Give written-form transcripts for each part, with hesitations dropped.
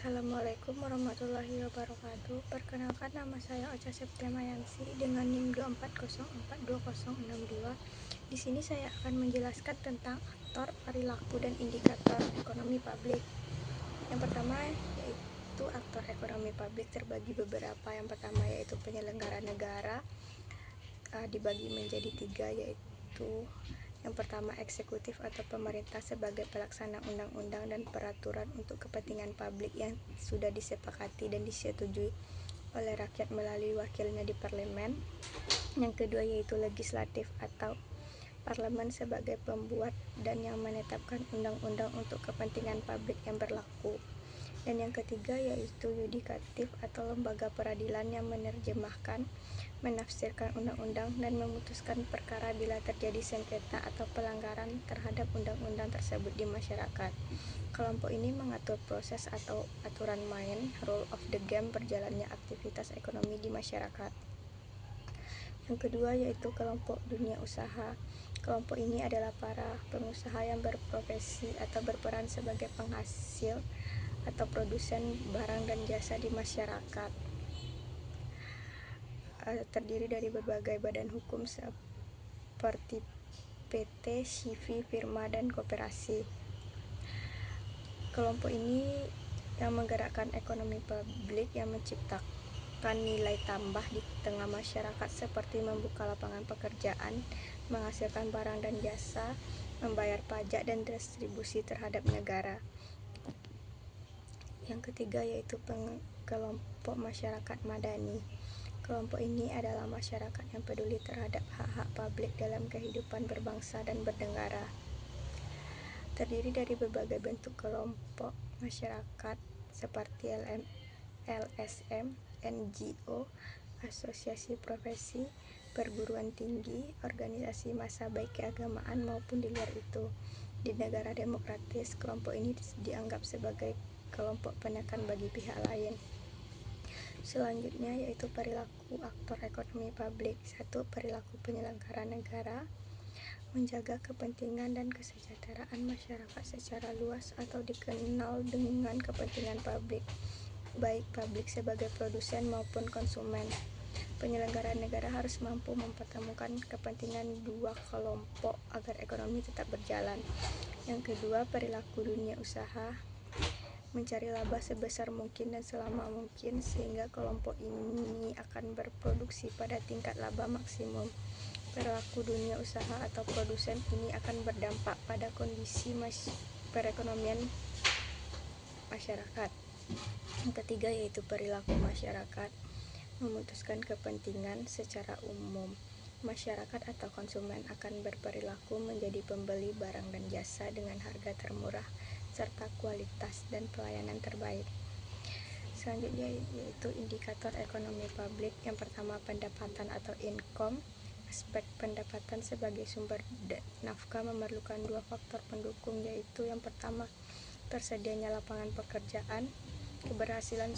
Assalamualaikum warahmatullahi wabarakatuh. Perkenalkan, nama saya Ocha Septiamayansi dengan NIM 240422062. Di sini saya akan menjelaskan tentang aktor, perilaku, dan indikator ekonomi publik. Yang pertama yaitu aktor ekonomi publik terbagi beberapa. Yang pertama yaitu penyelenggara negara, dibagi menjadi 3, yaitu yang pertama, eksekutif atau pemerintah sebagai pelaksana undang-undang dan peraturan untuk kepentingan publik yang sudah disepakati dan disetujui oleh rakyat melalui wakilnya di parlemen. Yang kedua yaitu legislatif atau parlemen sebagai pembuat dan yang menetapkan undang-undang untuk kepentingan publik yang berlaku. Dan yang ketiga yaitu yudikatif atau lembaga peradilan yang menerjemahkan, menafsirkan undang-undang dan memutuskan perkara bila terjadi sengketa atau pelanggaran terhadap undang-undang tersebut di masyarakat. Kelompok ini mengatur proses atau aturan main, rule of the game, berjalannya aktivitas ekonomi di masyarakat. Yang kedua yaitu kelompok dunia usaha. Kelompok ini adalah para pengusaha yang berprofesi atau berperan sebagai penghasil atau produsen barang dan jasa di masyarakat. Terdiri dari berbagai badan hukum seperti PT, CV, firma, dan koperasi. Kelompok ini yang menggerakkan ekonomi publik yang menciptakan nilai tambah di tengah masyarakat seperti membuka lapangan pekerjaan, menghasilkan barang dan jasa, membayar pajak dan distribusi terhadap negara. Yang ketiga yaitu kelompok masyarakat madani. Kelompok ini adalah masyarakat yang peduli terhadap hak-hak publik dalam kehidupan berbangsa dan bernegara. Terdiri dari berbagai bentuk kelompok masyarakat seperti LSM, NGO, asosiasi profesi, perguruan tinggi, organisasi massa baik keagamaan maupun di luar itu. Di negara demokratis, kelompok ini dianggap sebagai kelompok penekan bagi pihak lain. Selanjutnya yaitu perilaku aktor ekonomi publik. 1. Perilaku penyelenggara negara, menjaga kepentingan dan kesejahteraan masyarakat secara luas atau dikenal dengan kepentingan publik, baik publik sebagai produsen maupun konsumen. Penyelenggara negara harus mampu mempertemukan kepentingan dua kelompok agar ekonomi tetap berjalan. Yang kedua, perilaku dunia usaha, mencari laba sebesar mungkin dan selama mungkin sehingga kelompok ini akan berproduksi pada tingkat laba maksimum. Perilaku dunia usaha atau produsen ini akan berdampak pada kondisi perekonomian masyarakat. Yang ketiga yaitu perilaku masyarakat, memutuskan kepentingan secara umum. Masyarakat atau konsumen akan berperilaku menjadi pembeli barang dan jasa dengan harga termurah serta kualitas dan pelayanan terbaik. Selanjutnya yaitu indikator ekonomi publik. Yang pertama, pendapatan atau income. Aspek pendapatan sebagai sumber nafkah memerlukan dua faktor pendukung, yaitu yang pertama, tersedianya lapangan pekerjaan. Keberhasilan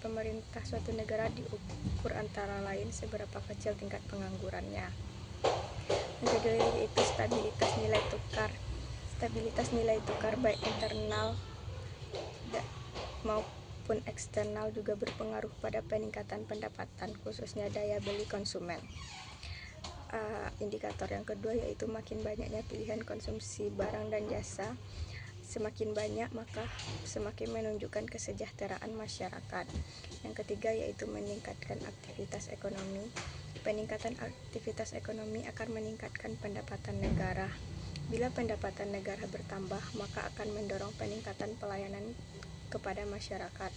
pemerintah suatu negara diukur antara lain seberapa kecil tingkat penganggurannya. Yang kedua yaitu stabilitas nilai tukar. Stabilitas nilai tukar baik internal maupun eksternal juga berpengaruh pada peningkatan pendapatan, khususnya daya beli konsumen. Indikator yang kedua yaitu makin banyaknya pilihan konsumsi barang dan jasa. Semakin banyak maka semakin menunjukkan kesejahteraan masyarakat. Yang ketiga yaitu meningkatkan aktivitas ekonomi. Peningkatan aktivitas ekonomi akan meningkatkan pendapatan negara. Bila pendapatan negara bertambah, maka akan mendorong peningkatan pelayanan kepada masyarakat.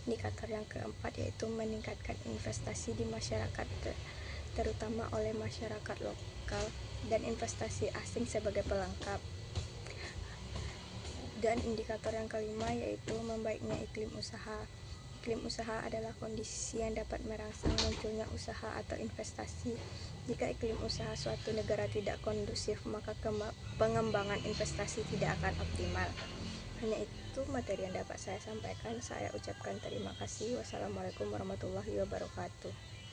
Indikator yang keempat yaitu meningkatkan investasi di masyarakat, terutama oleh masyarakat lokal dan investasi asing sebagai pelengkap. Dan indikator yang kelima yaitu membaiknya iklim usaha. Iklim usaha adalah kondisi yang dapat merangsang munculnya usaha atau investasi. Jika iklim usaha suatu negara tidak kondusif, maka pengembangan investasi tidak akan optimal. Hanya itu materi yang dapat saya sampaikan. Saya ucapkan terima kasih. Wassalamualaikum warahmatullahi wabarakatuh.